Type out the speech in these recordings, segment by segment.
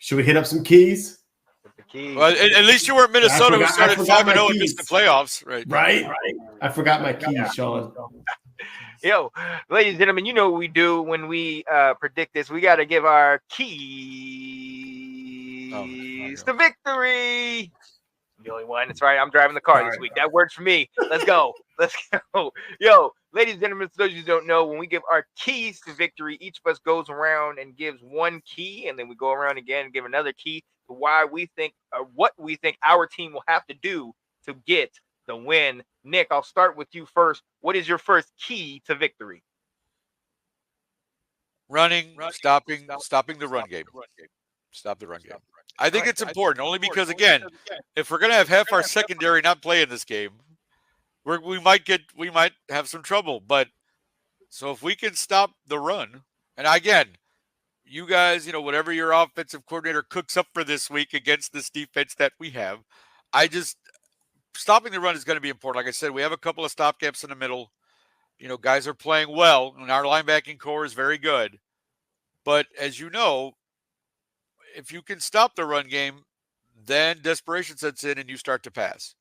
Should we hit up some keys? The keys. Well, at least you weren't Minnesota, who started 5-0 and missed the playoffs, right? Right. I forgot my keys, Sean. Yo, ladies and gentlemen, you know what we do when we predict this. We got to give our keys to victory. The only one. That's right. I'm driving the car this week. That works for me. Let's go. Let's go. Yo, ladies and gentlemen, for those of you who don't know, when we give our keys to victory, each of us goes around and gives one key, and then we go around again and give another key to why we think, or what we think our team will have to do to get the win. Nick, I'll start with you first. What is your first key to victory? Running, stopping the run game. Stop the run game. I think it's important only because, again, if we're going to have half our secondary not play in this game, we might have some trouble. But so if we can stop the run, and again, you guys, whatever your offensive coordinator cooks up for this week against this defense that we have, stopping the run is going to be important. Like I said, we have a couple of stopgaps in the middle. Guys are playing well, and our linebacking core is very good. But as you know, if you can stop the run game, then desperation sets in and you start to pass.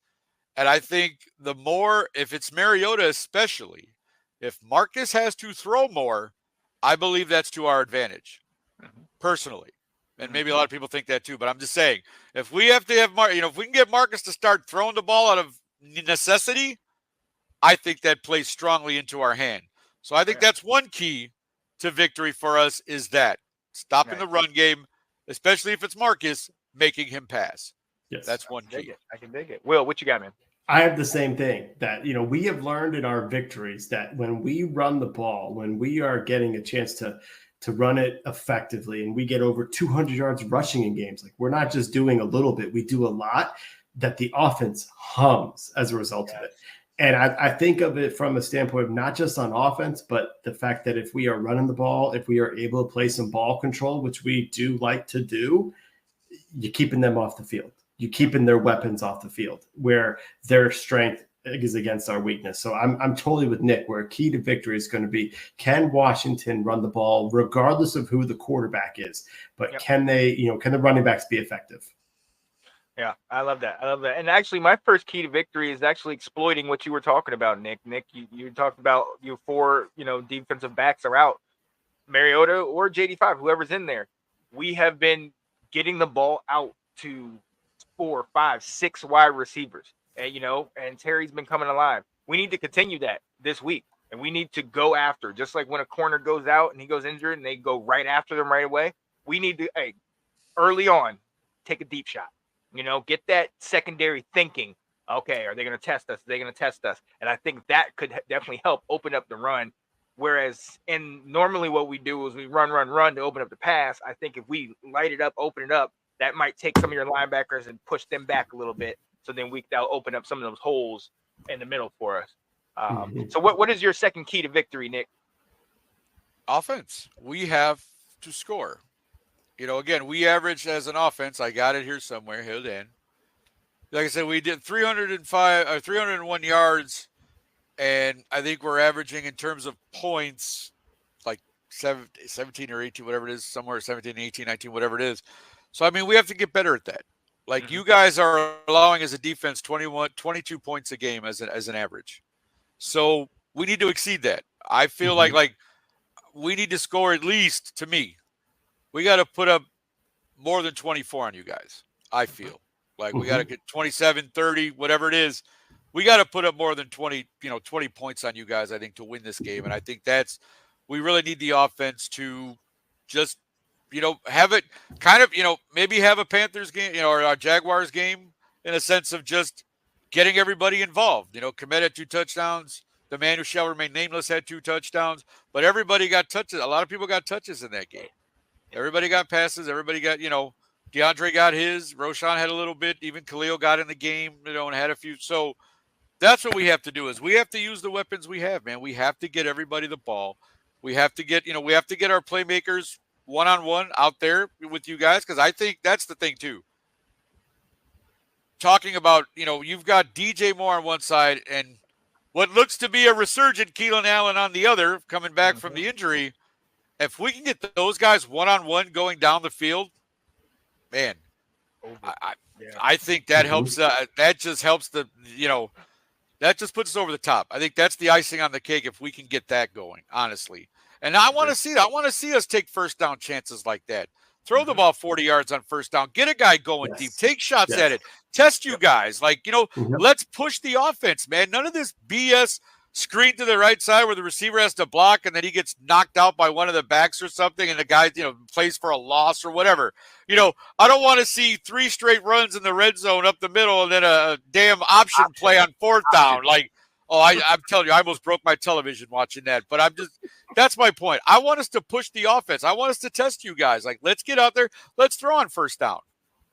And I think the more, if it's Mariota especially, if Marcus has to throw more, I believe that's to our advantage, personally. And maybe a lot of people think that too, but I'm just saying, if we have to have, if we can get Marcus to start throwing the ball out of necessity, I think that plays strongly into our hand. So I think that's one key to victory for us, is that stopping the run game, especially if it's Marcus, making him pass. Yes. That's one key. I can dig it. Will, what you got, man? I have the same thing that, we have learned in our victories that when we run the ball, when we are getting a chance to run it effectively and we get over 200 yards rushing in games, like we're not just doing a little bit, we do a lot, that the offense hums as a result of it. And I think of it from a standpoint of not just on offense, but the fact that if we are running the ball, if we are able to play some ball control, which we do like to do, you're keeping them off the field. You're keeping their weapons off the field, where their strength is against our weakness. So I'm totally with Nick, where a key to victory is going to be, can Washington run the ball regardless of who the quarterback is? But can they, can the running backs be effective? Yeah, I love that. And actually, my first key to victory is actually exploiting what you were talking about, Nick. Nick, you talked about your four, defensive backs are out. Mariota or JD5, whoever's in there. We have been getting the ball out to 4, 5, 6 wide receivers. And, and Terry's been coming alive. We need to continue that this week. And we need to go after, just like when a corner goes out and he goes injured and they go right after them right away. We need to, early on, take a deep shot. Get that secondary thinking. Okay, are they going to test us? Are they going to test us? And I think that could definitely help open up the run. Whereas, normally what we do is we run to open up the pass. I think if we light it up, open it up, that might take some of your linebackers and push them back a little bit. So then that'll open up some of those holes in the middle for us. So what is your second key to victory, Nick? Offense. We have to score. Again, we averaged as an offense. I got it here somewhere. Hold in. Like I said, we did 301 yards, and I think we're averaging in terms of points like 17 or 18, whatever it is, somewhere 17, 18, 19, whatever it is. So, we have to get better at that. Like you guys are allowing as a defense 22 points a game as an average. So we need to exceed that. I feel like we need to score, at least to me, we got to put up more than 24 on you guys. I feel like we got to get 27, 30, whatever it is. We got to put up more than 20 points on you guys, I think, to win this game. And I think we really need the offense to just, have it kind of, maybe have a Panthers game, or a Jaguars game, in a sense of just getting everybody involved. Komet had 2 touchdowns. The man who shall remain nameless had 2 touchdowns, but everybody got touches. A lot of people got touches in that game. Everybody got passes. Everybody got, DeAndre got his. Roshan had a little bit. Even Khalil got in the game, and had a few. So that's what we have to do, is we have to use the weapons we have, man. We have to get everybody the ball. We have to get, we have to get our playmakers one-on-one out there with you guys, because I think that's the thing too. Talking about, you've got DJ Moore on one side and what looks to be a resurgent Keelan Allen on the other, coming back from the injury. If we can get those guys one-on-one going down the field, man, Over. I Yeah. I think that Mhm. helps. That just helps that just puts us over the top. I think that's the icing on the cake if we can get that going, honestly. And I want to see that. I want to see us take first down chances like that. Throw the ball 40 yards on first down. Get a guy going deep. Yes. Take shots at Yes. it. Test you Yep. guys. Like, Mhm. let's push the offense, man. None of this BS screen to the right side where the receiver has to block and then he gets knocked out by one of the backs or something and the guy, plays for a loss or whatever. I don't want to see 3 straight runs in the red zone up the middle and then a damn option play on fourth down. Like, I'm telling you, I almost broke my television watching that. But that's my point. I want us to push the offense. I want us to test you guys. Like, let's get out there. Let's throw on first down.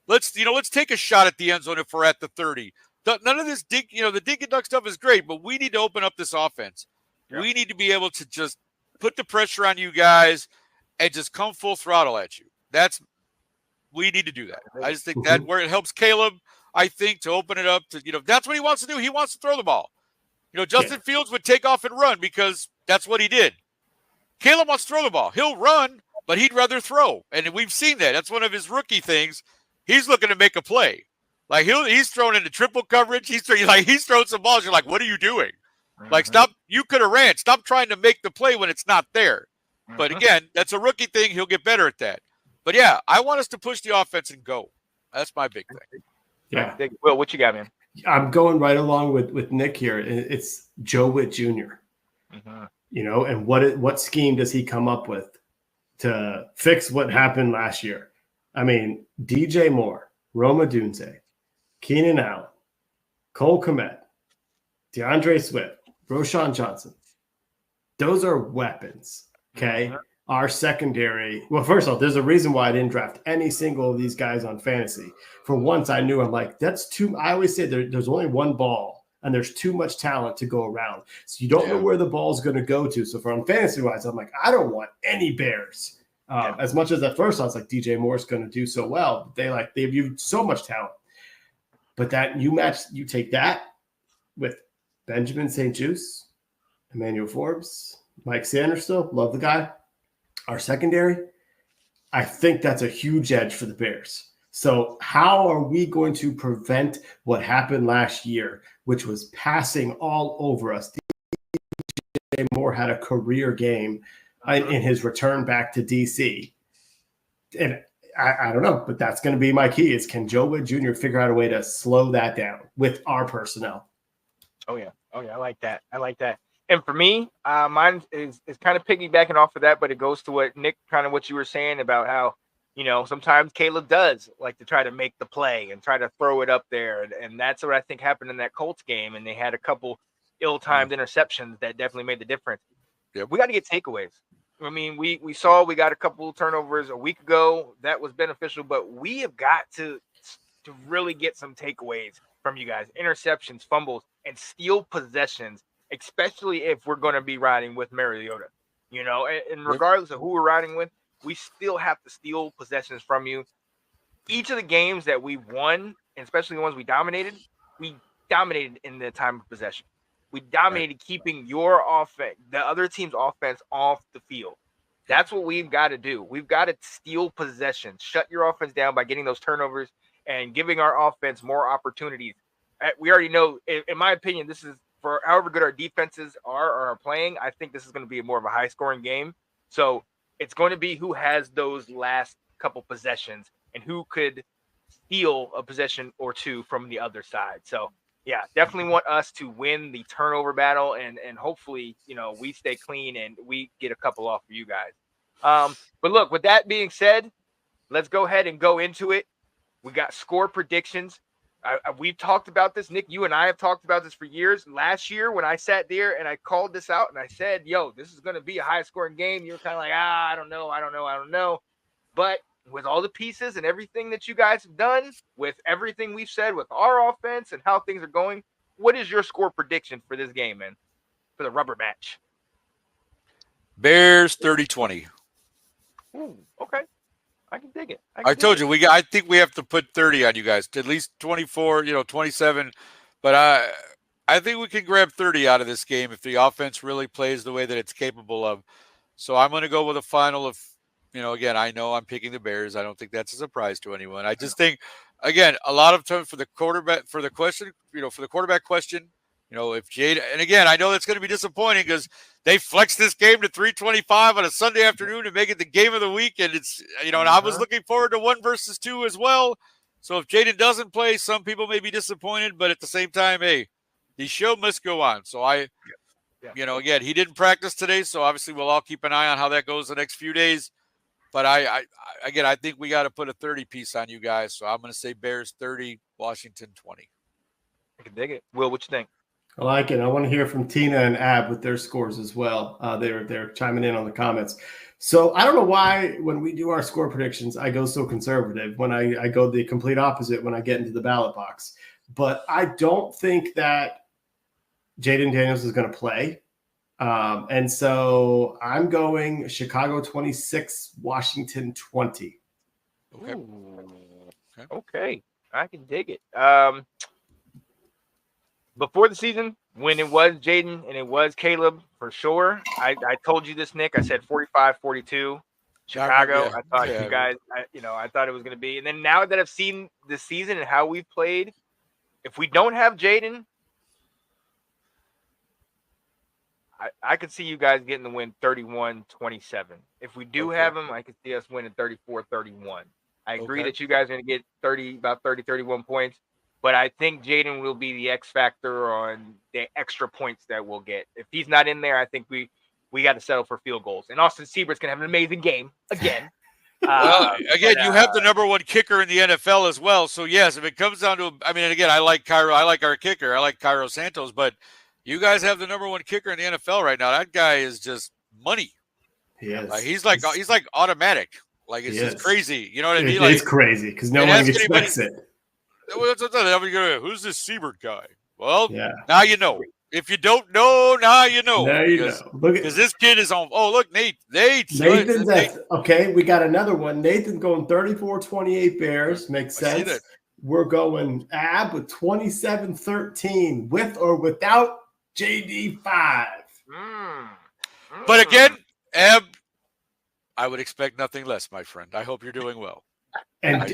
Let's take a shot at the end zone if we're at the 30. None of this the dink and duck stuff is great, but we need to open up this offense. Yeah. We need to be able to just put the pressure on you guys and just come full throttle at you. We need to do that. I just think that where it helps Caleb, I think, to open it up to, that's what he wants to do. He wants to throw the ball. Justin Fields would take off and run because that's what he did. Caleb wants to throw the ball. He'll run, but he'd rather throw. And we've seen that. That's one of his rookie things. He's looking to make a play. Like he's thrown into triple coverage. He's thrown some balls. You're like, what are you doing? Like, stop. You could have ran. Stop trying to make the play when it's not there. But again, that's a rookie thing. He'll get better at that. But yeah, I want us to push the offense and go. That's my big thing. Yeah. Will, what you got, man? I'm going right along with Nick here. It's Joe Witt Jr. And what scheme does he come up with to fix what happened last year? I mean, DJ Moore, Roma Dunze, Keenan Allen, Cole Kmet, DeAndre Swift, Roshan Johnson. Those are weapons, okay? Our secondary. Well, first off, there's a reason why I didn't draft any single of these guys on fantasy. For once, I knew I'm like, that's too. I always say there's only one ball, and there's too much talent to go around. So you don't know where the ball's going to go to. So from fantasy wise, I'm like, I don't want any Bears. As much as at first I was like, DJ Moore's going to do so well. They viewed so much talent. But that you take that with Benjamin St. Juice, Emmanuel Forbes, Mike Sanders still, love the guy. Our secondary, I think that's a huge edge for the Bears. So how are we going to prevent what happened last year, which was passing all over us? DJ Moore had a career game in his return back to DC. And I don't know, but that's going to be my key is can Joe Witt Jr. figure out a way to slow that down with our personnel? Oh, yeah. I like that. And for me, mine is kind of piggybacking off of that, but it goes to what Nick, kind of what you were saying about how, sometimes Caleb does like to try to make the play and try to throw it up there. And that's what I think happened in that Colts game. And they had a couple ill-timed interceptions that definitely made the difference. Yep. We got to get takeaways. I mean, we got a couple turnovers a week ago. That was beneficial, but we have got to really get some takeaways from you guys. Interceptions, fumbles, and steal possessions, especially if we're going to be riding with Mariota. And regardless of who we're riding with, we still have to steal possessions from you. Each of the games that we won, and especially the ones we dominated in the time of possession. We dominated keeping your offense, the other team's offense, off the field. That's what we've got to do. We've got to steal possessions, shut your offense down by getting those turnovers and giving our offense more opportunities. We already know, in my opinion, this is for however good our defenses are playing. I think this is going to be more of a high-scoring game. So it's going to be who has those last couple possessions and who could steal a possession or two from the other side. So, yeah, definitely want us to win the turnover battle and hopefully, we stay clean and we get a couple off for you guys. But look, with that being said, let's go ahead and go into it. We got score predictions. We've talked about this. Nick, you and I have talked about this for years. Last year when I sat there and I called this out and I said, yo, this is going to be a high scoring game. You were kind of like, I don't know. But with all the pieces and everything that you guys have done, with everything we've said with our offense and how things are going, what is your score prediction for this game, man? For the rubber match? Bears 30-20. Ooh, okay. I can dig it. I told you, I think we have to put 30 on you guys, at least 24, 27. But I think we can grab 30 out of this game if the offense really plays the way that it's capable of. So I'm going to go with a final of again, I know I'm picking the Bears. I don't think that's a surprise to anyone. I just think, again, a lot of time for the quarterback question, if Jade, and again, I know that's going to be disappointing because they flexed this game to 325 on a Sunday afternoon to make it the game of the week, and it's and I was looking forward to 1 versus 2 as well. So if Jaden doesn't play, some people may be disappointed, but at the same time, hey, the show must go on. So again, he didn't practice today, so obviously we'll all keep an eye on how that goes the next few days. But I think we got to put a 30 piece on you guys. So I'm going to say Bears 30, Washington 20. I can dig it. Will, what you think? I like it. I want to hear from Tina and Ab with their scores as well. They're chiming in on the comments. So I don't know why when we do our score predictions, I go so conservative. When I go the complete opposite when I get into the ballot box. But I don't think that Jaden Daniels is going to play. And so I'm going Chicago 26, Washington 20. Okay. I can dig it. Before the season, when it was Jaden and it was Caleb, for sure, I told you this, Nick. I said 45-42, Chicago. I thought you guys, I thought it was going to be. And then now that I've seen the season and how we've played, if we don't have Jaden, I could see you guys getting the win 31-27. If we do have him, I could see us winning 34-31. I agree that you guys are going to get 31 points. But I think Jaden will be the X factor on the extra points that we'll get. If he's not in there, I think we got to settle for field goals. And Austin Siebert's going to have an amazing game again. You have the number 1 kicker in the NFL as well. So, yes, if it comes down to – again, I like Cairo. I like our kicker. I like Cairo Santos. But you guys have the number 1 kicker in the NFL right now. That guy is just money. He is. He's like automatic. Like, it's just crazy. You know what I mean? It's crazy because no one expects it. Who's this Siebert guy? Well, now you know. If you don't know, now you know. Now you know. Because this kid is on. Oh, look, Nathan's okay. We got another one. Nathan going 34-28 Bears. Makes sense. We're going Ab with 27-13 with or without JD5. But again, Ab, I would expect nothing less, my friend. I hope you're doing well. And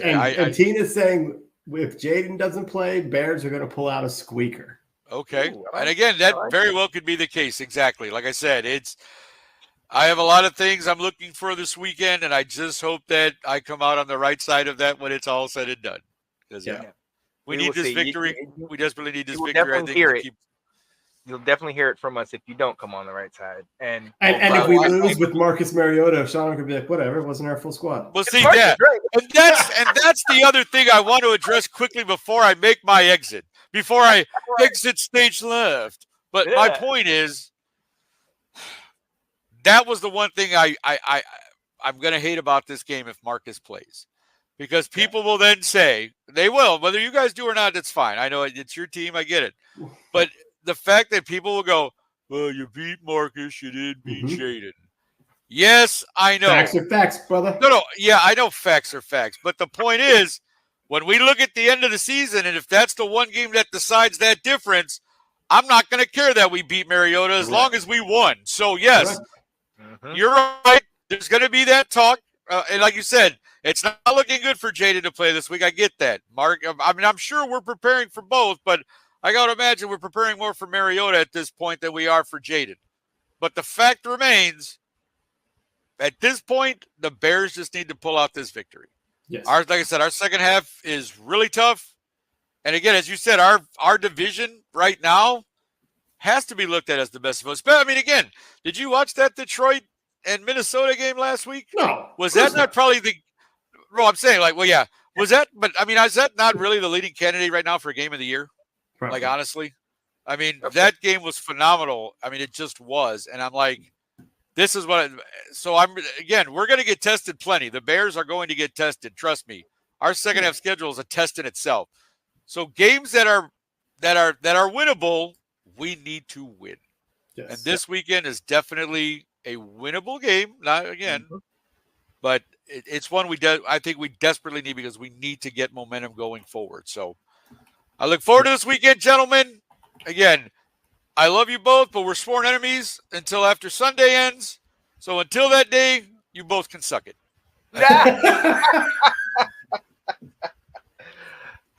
Tina's saying, if Jaden doesn't play, Bears are going to pull out a squeaker. Okay. And again, that very well could be the case. Exactly. Like I said, I have a lot of things I'm looking for this weekend, and I just hope that I come out on the right side of that when it's all said and done. Because we need this victory. We desperately need this victory. I think you'll definitely hear it from us if you don't come on the right side. And if we lose with Marcus Mariota, Sean could be like, whatever, it wasn't our full squad. Well, see that. And that's the other thing I want to address quickly before I make my exit. Before I exit stage left. But my point is, that was the one thing I'm going to hate about this game if Marcus plays. Because people will then say, they will, whether you guys do or not, that's fine. I know it's your team, I get it. But the fact that people will go, well, you beat Marcus, you didn't beat Jaden. Yes, I know. Facts are facts, brother. No, yeah, I know facts are facts. But the point is, when we look at the end of the season, and if that's the one game that decides that difference, I'm not going to care that we beat Mariota as long as we won. So, yes, you're right. There's going to be that talk. And like you said, it's not looking good for Jaden to play this week. I get that. Mark, I'm sure we're preparing for both, but I got to imagine we're preparing more for Mariota at this point than we are for Jaden. But the fact remains, at this point, the Bears just need to pull out this victory. Yes. Like I said, our second half is really tough. And again, as you said, our division right now has to be looked at as the best of us. But again, did you watch that Detroit and Minnesota game last week? No. Was that not probably the – well, I'm saying, was that – but, is that not really the leading candidate right now for game of the year? Probably. Like, honestly? That game was phenomenal. It just was. And I'm like – this is what we're going to get tested plenty. The Bears are going to get tested. Trust me. Our second half schedule is a test in itself. So games that are winnable, we need to win. Yes. And this weekend is definitely a winnable game. Not again, but it's one I think we desperately need because we need to get momentum going forward. So I look forward to this weekend, gentlemen. Again, I love you both, but we're sworn enemies until after Sunday ends. So until that day, you both can suck it.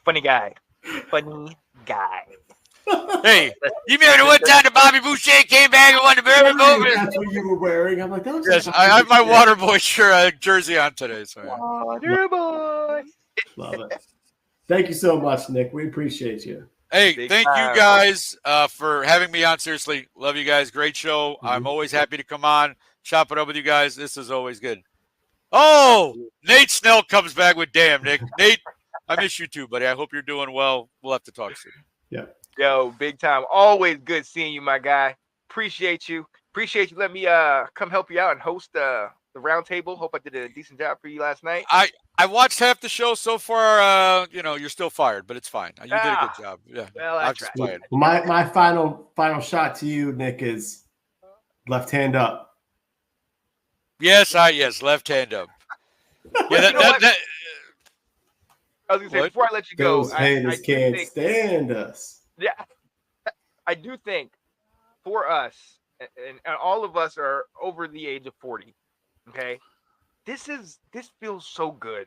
Funny guy. Funny guy. Hey, you remember the one time that Bobby Boucher came back and won the Bourbon Bowl? That's what you were wearing. I'm like, that was Yes, I have my water boy jersey on today. So yeah. Water boy. Love it. Thank you so much, Nick. We appreciate you. Hey, Big thank time. you guys for having me on. Seriously, love you guys. Great show. Mm-hmm. I'm always happy to come on, chop it up with you guys. This is always good. Oh, Nate Snell comes back with damn, Nick. Nate, I miss you too, buddy. I hope you're doing well. We'll have to talk soon. Yeah. Yo, big time. Always good seeing you, my guy. Appreciate you. Appreciate you. Let me come help you out and host the round table. Hope I did a decent job for you last night. I watched half the show so far. You're still fired, but it's fine. You did a good job. Yeah. Well, I'm that's just right. playing. My final shot to you, Nick, is left hand up. Yes, left hand up. Yeah, I was gonna say What? before I let you go, Those haters I do can't think, stand us. yeah, I do think for us, and all of us are over the age of 40. Okay, this feels so good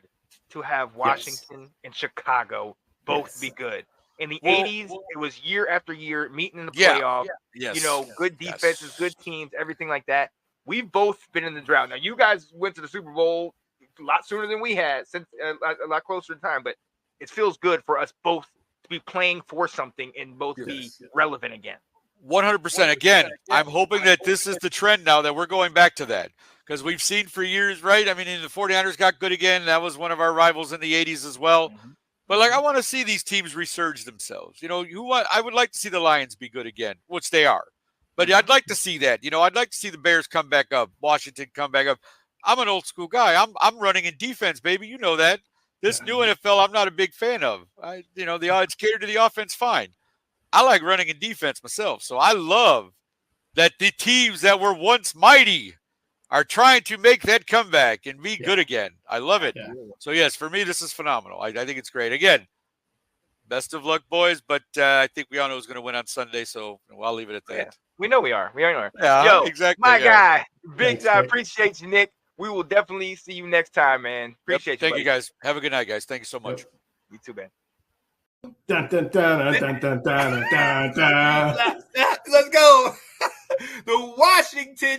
to have Washington and Chicago both be good. In the 80s, it was year after year meeting in the playoff. Yes. Good defenses, good teams, everything like that. We've both been in the drought. Now, you guys went to the Super Bowl a lot sooner than we had, since a lot closer in time, but it feels good for us both to be playing for something and both be relevant again. 100%. Again, I'm hoping that this is the trend now, that we're going back to that, because we've seen for years, right? I mean, the 49ers got good again. That was one of our rivals in the 80s as well. But I want to see these teams resurge themselves. I would like to see the Lions be good again, which they are. But I'd like to see that. I'd like to see the Bears come back up, Washington come back up. I'm an old school guy. I'm running in defense, baby. You know that. This new NFL, I'm not a big fan of. The odds catered to the offense, fine. I like running in defense myself. So I love that the teams that were once mighty are trying to make that comeback and be good again. I love it. Yeah. So, yes, for me, this is phenomenal. I think it's great. Again, best of luck, boys. But I think we all know who's going to win on Sunday. So I'll leave it at that. Yeah. We know we are. Yeah, Yo, exactly. my guy. Thanks, Big time. Nick. Appreciate you, Nick. We will definitely see you next time, man. Appreciate you. Thank buddy. you, guys. Have a good night, guys. Thank you so much. You too, man. Dun, dun, dun, dun, dun, dun, dun, dun. Let's go. The Washington